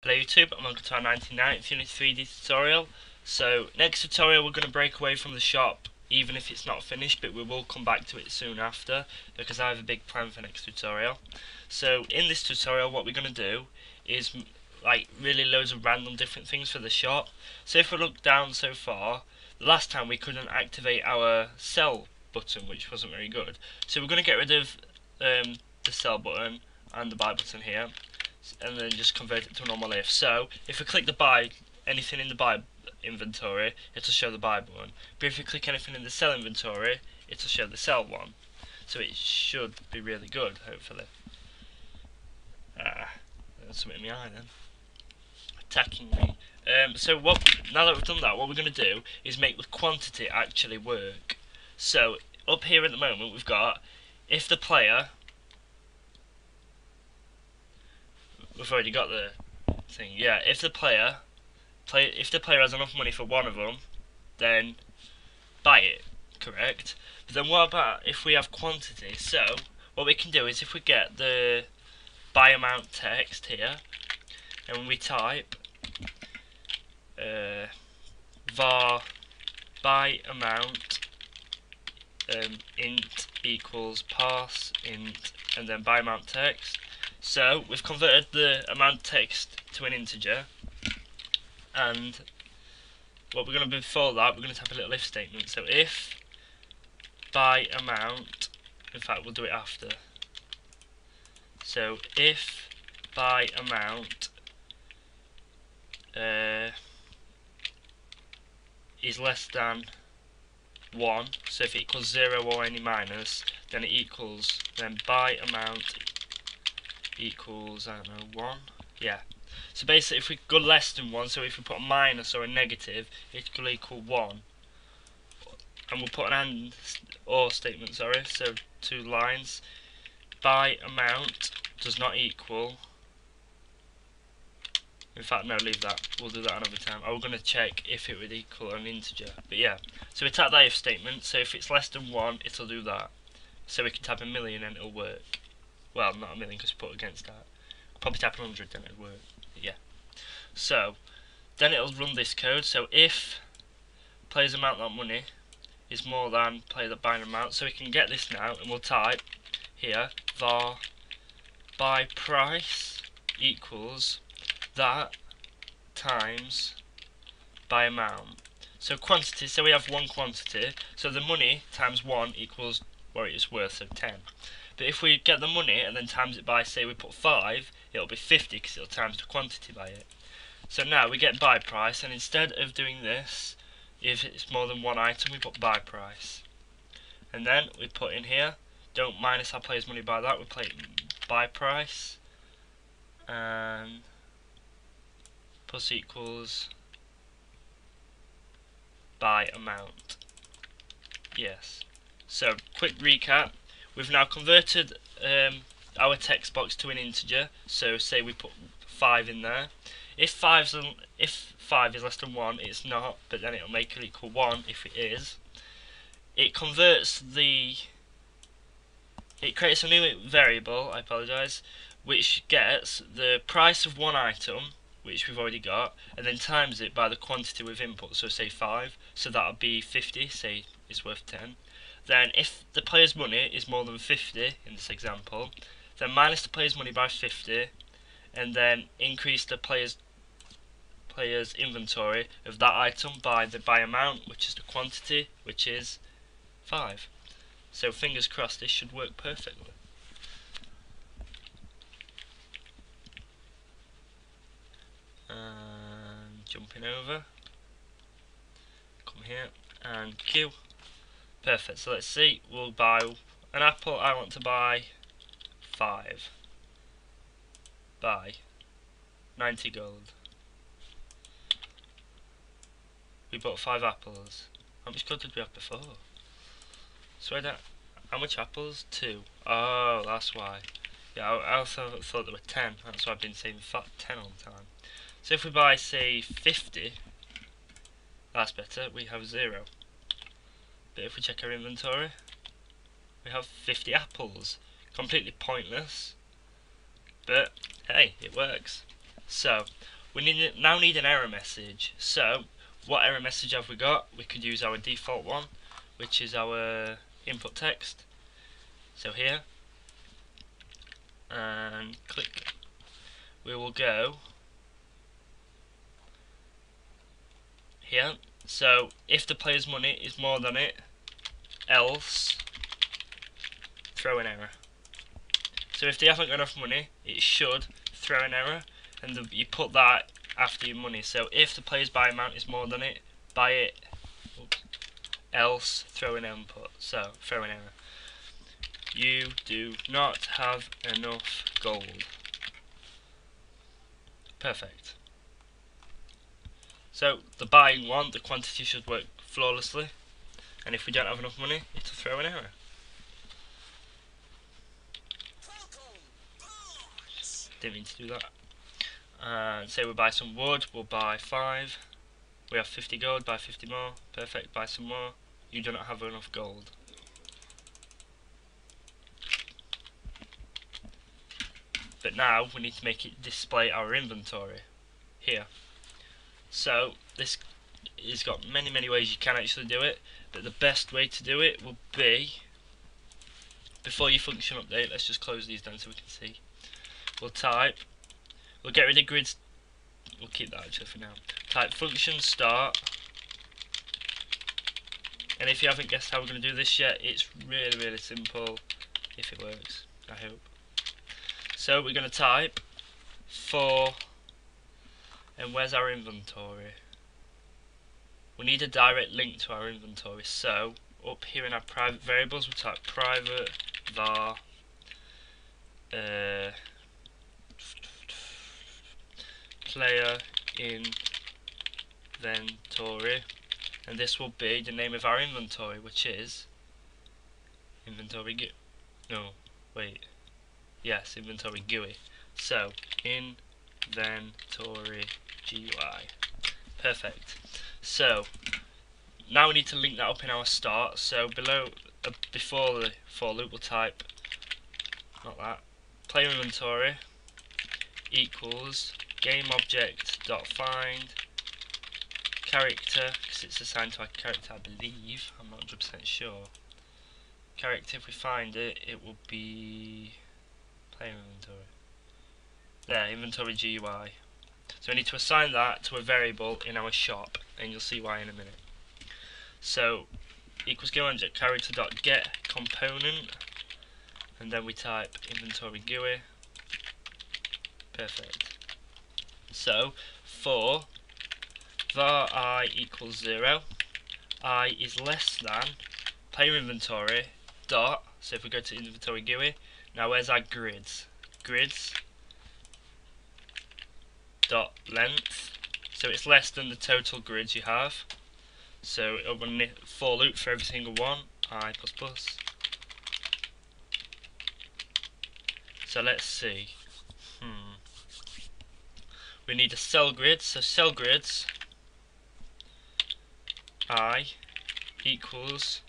Hello YouTube, I'm welcome to our 99th Unity 3D tutorial. So next tutorial we're going to break away from the shop even if it's not finished, but we will come back to it soon after because I have a big plan for next tutorial. So in this tutorial what we're going to do is like really loads of random different things for the shop. So if we look down so far, the last time we couldn't activate our sell button, which wasn't very good. So we're going to get rid of the sell button and the buy button here, and then just convert it to a normal if. So if we click the buy, anything in the buy inventory, it'll show the buy button. But if we click anything in the sell inventory, it'll show the sell one. So it should be really good, hopefully. There's something in my eye then. Attacking me. So now that we've done that, what we're going to do is make the quantity actually work. So up here at the moment we've got if the player, we've already got the thing. Yeah, if the player has enough money for one of them, then buy it. Correct. But then what about if we have quantity? So what we can do is if we get the buy amount text here, and we type var buy amount int equals parse int, and then buy amount text. So we've converted the amount text to an integer, and what we're going to do before that, we're going to type a little if statement. So if buy amount, in fact we'll do it after. So if buy amount is less than 1, so if it equals 0 or any minus, then it equals, then buy amount equals, I don't know, 1. Yeah. So basically if we go less than 1, so if we put a minus or a negative, it will equal 1. And we'll put an and or statement, sorry, so 2 lines. Buy amount does not equal, in fact no, leave that, we'll do that another time. I was going to check if it would equal an integer, but yeah. So we type that if statement, so if it's less than 1 it'll do that. So we can type 1,000,000 and it'll work. Well, not 1,000,000 because we put against that. Probably type 100 then it'll work, but yeah. So then it'll run this code, so if player's amount that money is more than player that buying amount, so we can get this now, and we'll type here var buy price equals that times buy amount. So quantity, so we have one quantity, so the money times 1 equals what it is worth, so 10. But if we get the money and then times it by, say we put 5, it'll be 50 because it'll times the quantity by it. So now we get buy price, and instead of doing this, if it's more than one item, we put buy price. And then we put in here, don't minus our player's money by that, we play buy price, and plus equals buy amount. Yes. So quick recap, we've now converted our text box to an integer, so say we put 5 in there. If 5 is less than 1, it's not, but then it'll make it equal 1 if it is. It converts it creates a new variable, I apologise, which gets the price of one item, which we've already got, and then times it by the quantity we've input, so say 5, so that'll be 50, say it's worth 10. Then if the player's money is more than 50 in this example, then minus the player's money by 50, and then increase the player's inventory of that item by the buy amount, which is the quantity, which is 5. So fingers crossed this should work perfectly. And jumping over, come here and Q. Perfect, so let's see, we'll buy an apple. I want to buy 5. Buy 90 gold. We bought 5 apples. How much gold did we have before? So I don't, how much apples? 2. Oh, that's why. Yeah, I also thought there were 10. That's why I've been saying 10 all the time. So if we buy, say, 50, that's better. We have 0. But if we check our inventory, we have 50 apples. Completely pointless. But hey, it works. So we now need an error message. So what error message have we got? We could use our default one, which is our input text. So here, and click. We will go here. So if the player's money is more than it, else throw an error. So if they haven't got enough money, it should throw an error, and you put that after your money. So if the player's buy amount is more than it, buy it. Oops. Else throw an input. So throw an error. You do not have enough gold. Perfect. So the buying one, the quantity should work flawlessly, and if we don't have enough money, it'll throw an error. Didn't mean to do that. And say we buy some wood, we'll buy 5. We have 50 gold, buy 50 more. Perfect, buy some more. You do not have enough gold. But now we need to make it display our inventory here. So this has got many ways you can actually do it, but the best way to do it will be, before your function update, let's just close these down so we can see. We'll get rid of grids, we'll keep that actually for now. Type function start, and if you haven't guessed how we're going to do this yet, it's really simple, if it works, I hope. So we're going to type for, and where's our inventory? We need a direct link to our inventory, so up here in our private variables we type private var player inventory, and this will be the name of our inventory, which is inventory inventory GUI. So inventory GUI. Perfect. So now we need to link that up in our start. So before the for loop, we'll type player inventory equals GameObject.find character, because it's assigned to our character, I believe. I'm not 100% sure. Character, if we find it, it will be player inventory. There, inventory GUI. So we need to assign that to a variable in our shop, and you'll see why in a minute. So equals GameObject character.get component, and then we type inventory GUI. Perfect. So for var I equals 0, I is less than player inventory dot, so if we go to inventory GUI, now where's our grids? Grids dot length, so it's less than the total grids you have, so it'll run a for loop for every single one, I++. So let's see, we need a cell grid, so cell grids I equals,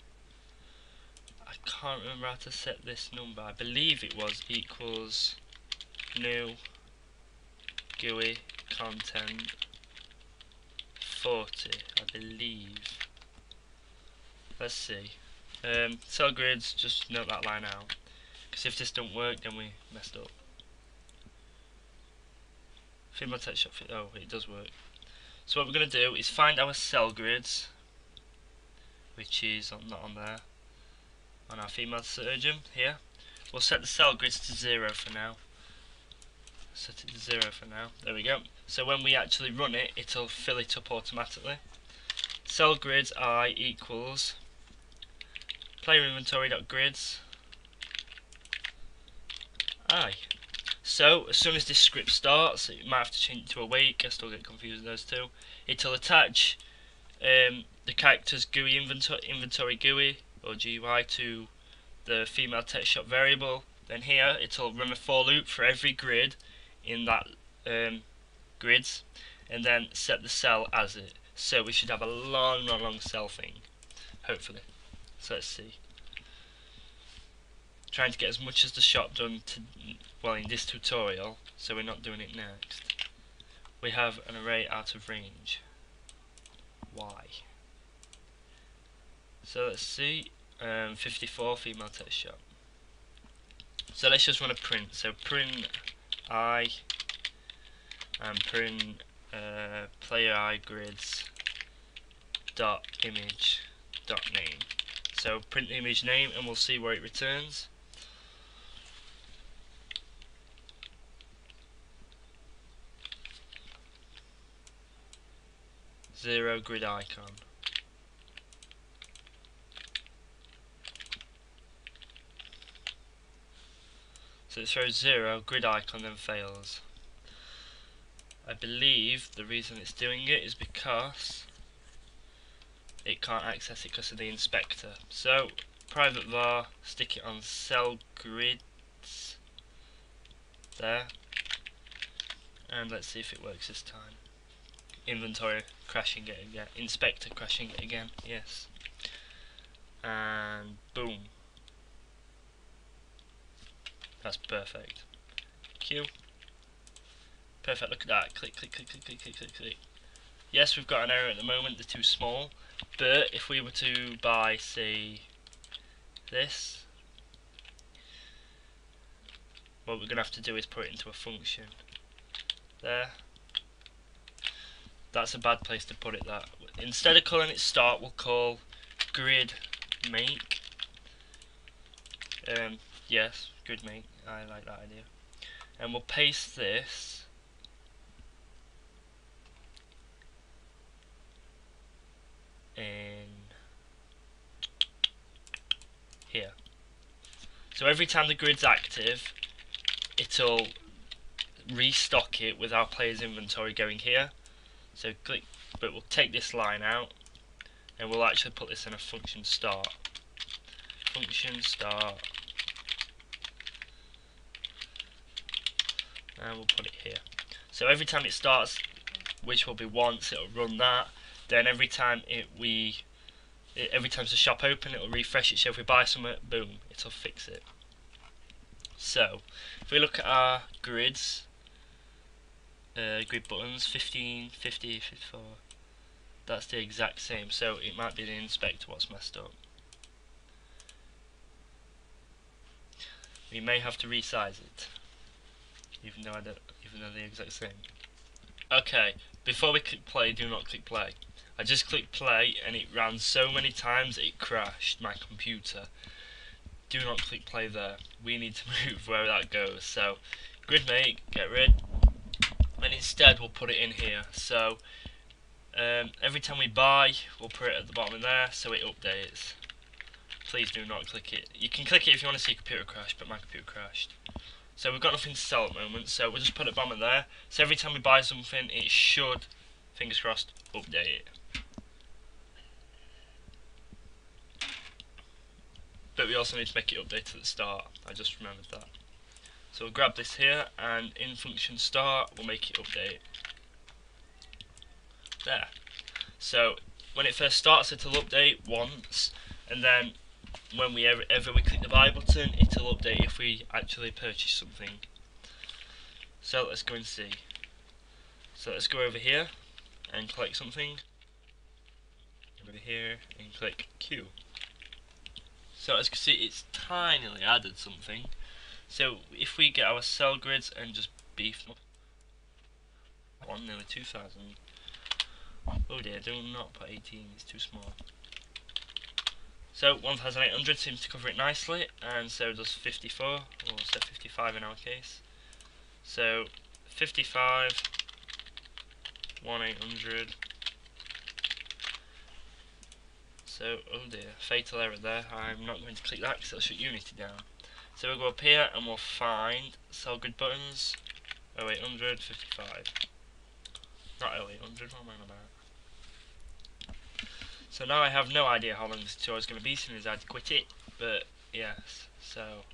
I can't remember how to set this number, I believe it was equals new GUI content 40, I believe. Let's see. Cell grids, just note that line out, because if this don't work, then we messed up. Female text shop, oh, it does work. So what we're going to do is find our cell grids, which is not on there, on our female surgeon here. We'll set the cell grids to 0 for now. Set it to 0 for now. There we go. So when we actually run it, it'll fill it up automatically. Cell grids I equals player inventory.grids I. So as soon as this script starts, it might have to change it to awake. I still get confused with those two. It'll attach the character's GUI inventory GUI or GUI to the female text shop variable. Then here it'll run a for loop for every grid in that grids, and then set the cell as it. So we should have a long cell thing, hopefully. So let's see. Trying to get as much as the shop done in this tutorial, so we're not doing it next. we have an array out of range. Why? So let's see, 54 female test shot. So let's just run a print. So print I and print player I grids dot image dot name. So print the image name and we'll see where it returns. Zero grid icon. So it throws 0 grid icon then fails. I believe the reason it's doing it is because it can't access it because of the inspector. So private var, stick it on cell grids there, and let's see if it works this time. Inventory crashing it again, inspector crashing it again, yes, and boom, that's perfect. Q, perfect. Look at that, click click click click click click click click. Yes, we've got an error at the moment, they're too small, but if we were to buy, say, this, what we're going to have to do is put it into a function. There. That's a bad place to put it, that. Instead of calling it start, we'll call grid make. Yes, grid make, I like that idea. And we'll paste this in here. So every time the grid's active, it'll restock it with our player's inventory going here. So click, but we'll take this line out and we'll actually put this in a function start. Function start, and we'll put it here. So every time it starts, which will be once, it'll run that. Then every time every time the shop open, it'll refresh it. So if we buy something, boom, it'll fix it. So if we look at our grids, grid buttons, 15, 50, 54, that's the exact same. So it might be the inspector what's messed up. We may have to resize it, even though they're the exact same. Okay, before we click play, do not click play. I just clicked play and it ran so many times it crashed my computer. Do not click play there. We need to move where that goes. So grid make, get rid, and instead we'll put it in here. So every time we buy, we'll put it at the bottom of there so it updates. Please do not click it. You can click it if you want to see a computer crash, but my computer crashed. So we've got nothing to sell at the moment, so we'll just put it bottom of there. So every time we buy something, it should, fingers crossed, update it. But we also need to make it update at the start. I just remembered that. So we'll grab this here, and in function start, we'll make it update. There. So when it first starts, it'll update once, and then when we ever we click the buy button, it'll update if we actually purchase something. So let's go and see. So let's go over here and click something. Over here and click Q. So as you can see, it's tinily added something. So if we get our cell grids and just beef them up, on nearly 2,000. Oh dear, do not put 18, it's too small. So 1,800 seems to cover it nicely, and so does 54, or so 55 in our case. So 55, 1,800. So, oh dear, fatal error there. I'm not going to click that because it'll shut Unity down. So we'll go up here and we'll find cell grid buttons, 0800, 55. Not 0800, what am I on about? So now I have no idea how long this tutorial is going to be, soon as I'd quit it, but yes, so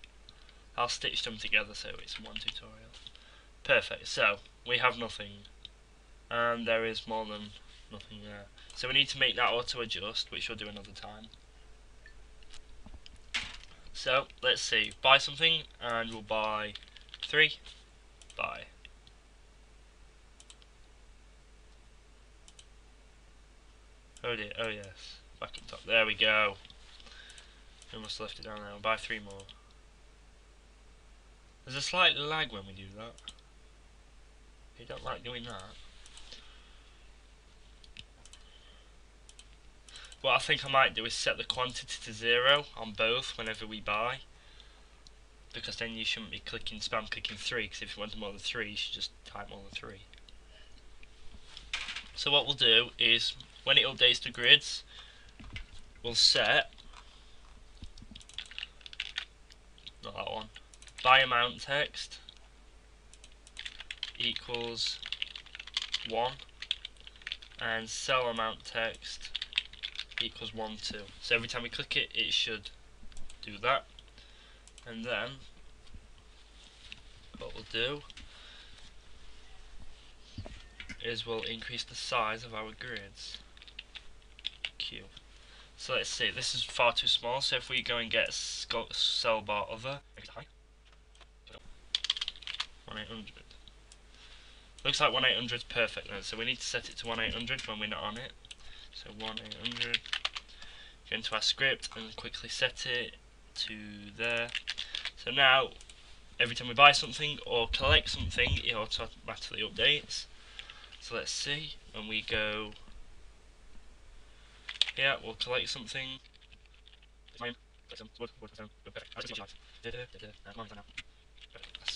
I'll stitch them together so it's one tutorial. Perfect, so we have nothing, and there is more than nothing there. So we need to make that auto adjust, which we'll do another time. So let's see, buy something, and we'll buy 3, buy. Oh dear, oh yes. Back up top. There we go. We must have left it down now. Buy 3 more. There's a slight lag when we do that. You don't like doing that. What I think I might do is set the quantity to 0 on both whenever we buy. Because then you shouldn't be spam clicking 3, because if you want more than 3, you should just type more than 3. So what we'll do is, when it updates the grids, we'll set, not that one, buy amount text equals 1, and sell amount text equals 1, 2. So every time we click it, it should do that. And then what we'll do is we'll increase the size of our grids. Q. So let's see, this is far too small, so if we go and get cell bar other, 1800. Looks like 1800 is perfect then, so we need to set it to 1800 when we're not on it. So 1800, go into our script and quickly set it to there. So now, every time we buy something or collect something, it automatically updates. So let's see, when we go here, we'll collect something. That's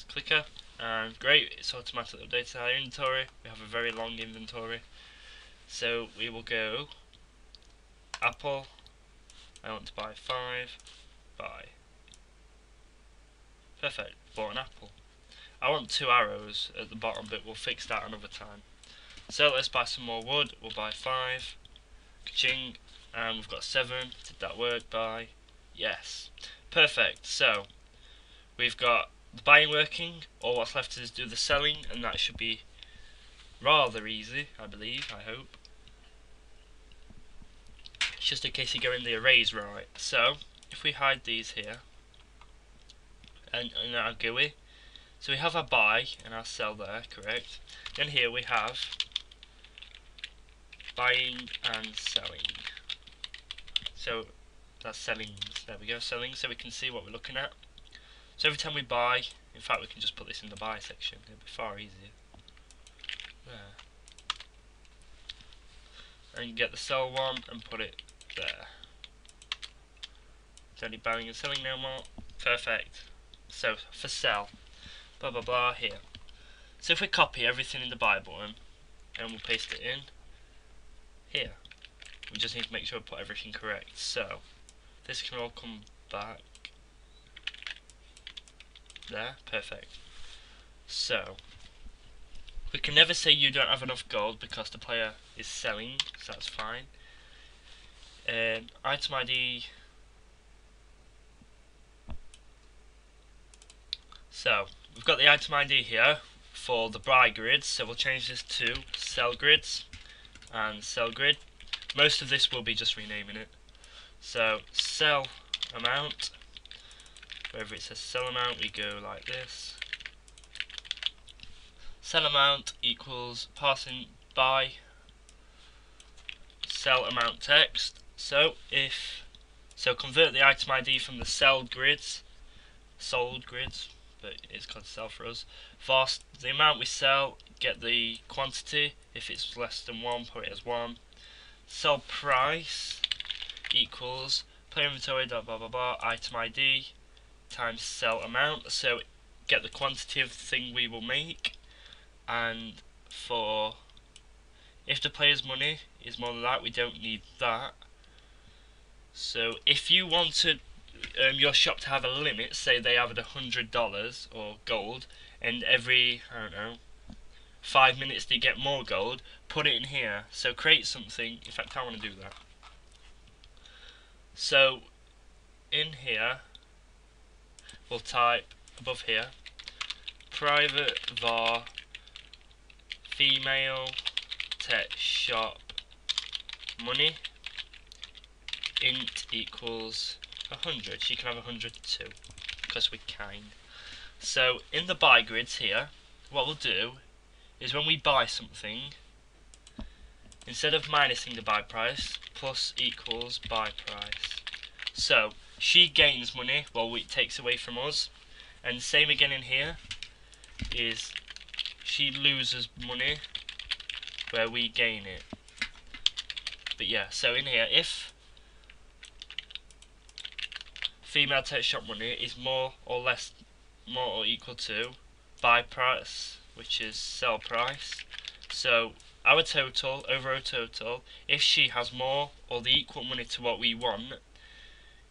clicker, and great, it's automatically updated our inventory. We have a very long inventory. So we will go apple, I want to buy 5, buy. Perfect, bought an apple. I want 2 arrows at the bottom, but we'll fix that another time. So let's buy some more wood, we'll buy 5, ka-ching, and we've got 7, did that work, buy, yes. Perfect, so we've got the buying working, all what's left is do the selling, and that should be rather easy, I believe, I hope. It's just in case you go in the arrays right. So, if we hide these here, and our GUI, so we have our buy and our sell there, correct? Then here we have buying and selling. So, that's sellings, there we go, selling, so we can see what we're looking at. So every time we buy, in fact we can just put this in the buy section, it'll be far easier. There. And get the sell one and put it there. It's only buying and selling no more. Perfect. So for sell, blah blah blah here. So if we copy everything in the buy button and we'll paste it in here, we just need to make sure we put everything correct. So this can all come back there. Perfect. So we can never say you don't have enough gold because the player is selling, so that's fine. Item ID. So we've got the item ID here for the buy grids, so we'll change this to sell grids and sell grid. Most of this will be just renaming it. So sell amount, wherever it says sell amount, we go like this. Sell amount equals passing by sell amount text. So convert the item ID from the sold grids, but it's called sell for us. For the amount we sell, get the quantity. If it's less than 1, put it as 1. Sell price equals player inventory dot blah blah blah item ID times sell amount. So get the quantity of the thing we will make. And for if the player's money is more than that, we don't need that. So if you want to your shop to have a limit, say they have $100 or gold, and every, I don't know, 5 minutes they get more gold, put it in here. So create something. In fact, I want to do that. So in here we'll type above here private var female tech shop money int equals 100. She can have 100 too, because we can. So in the buy grids here, what we'll do is when we buy something, instead of minusing the buy price, plus equals buy price. So she gains money while it takes away from us, and same again in here is she loses money where we gain it. But yeah, so in here, if female take shop money is more or equal to buy price, which is sell price, so our total over our total, if she has more or the equal money to what we want,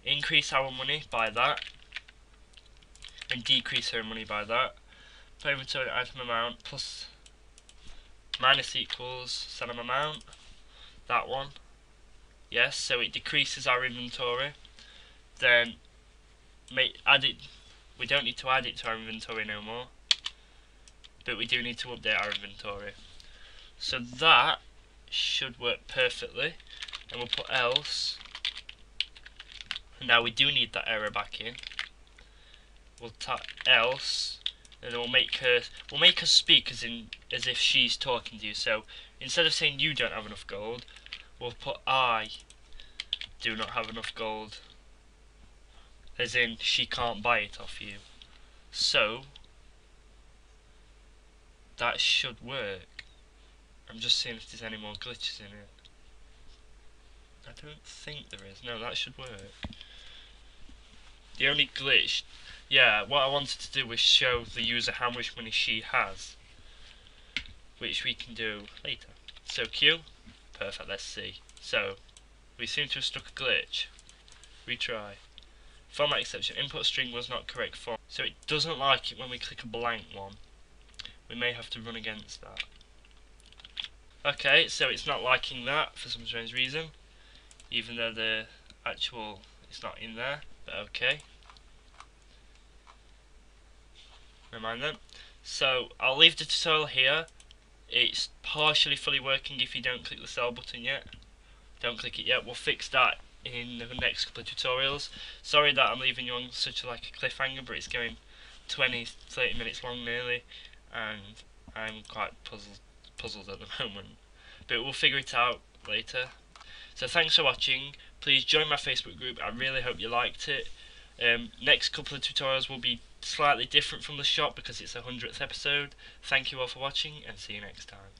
increase our money by that and decrease her money by that. Put inventory item amount plus minus equals sell amount, that one. Yes, so it decreases our inventory. Then add it. We don't need to add it to our inventory no more, but we do need to update our inventory. So that should work perfectly, and we'll put else. Now we do need that error back in. We'll tap else, and then we'll make her speak as if she's talking to you. So instead of saying you don't have enough gold, we'll put I do not have enough gold, as in she can't buy it off you. So that should work. I'm just seeing if there's any more glitches in it. I don't think there is. No, that should work. The only glitch, yeah, what I wanted to do was show the user how much money she has, which we can do later. So Q, perfect, let's see. So we seem to have struck a glitch. Retry. Format exception, input string was not correct form. So it doesn't like it when we click a blank one. We may have to run against that. Okay, so it's not liking that for some strange reason, even though the actual it's not in there, but okay. Never mind then. So I'll leave the tutorial here. It's partially fully working if you don't click the sell button yet. Don't click it yet. We'll fix that in the next couple of tutorials. Sorry that I'm leaving you on such a cliffhanger, but it's going 20-30 minutes long nearly, and I'm quite puzzled at the moment. But we'll figure it out later. So thanks for watching. Please join my Facebook group. I really hope you liked it. Next couple of tutorials will be slightly different from the shop because it's the 100th episode. Thank you all for watching, and see you next time.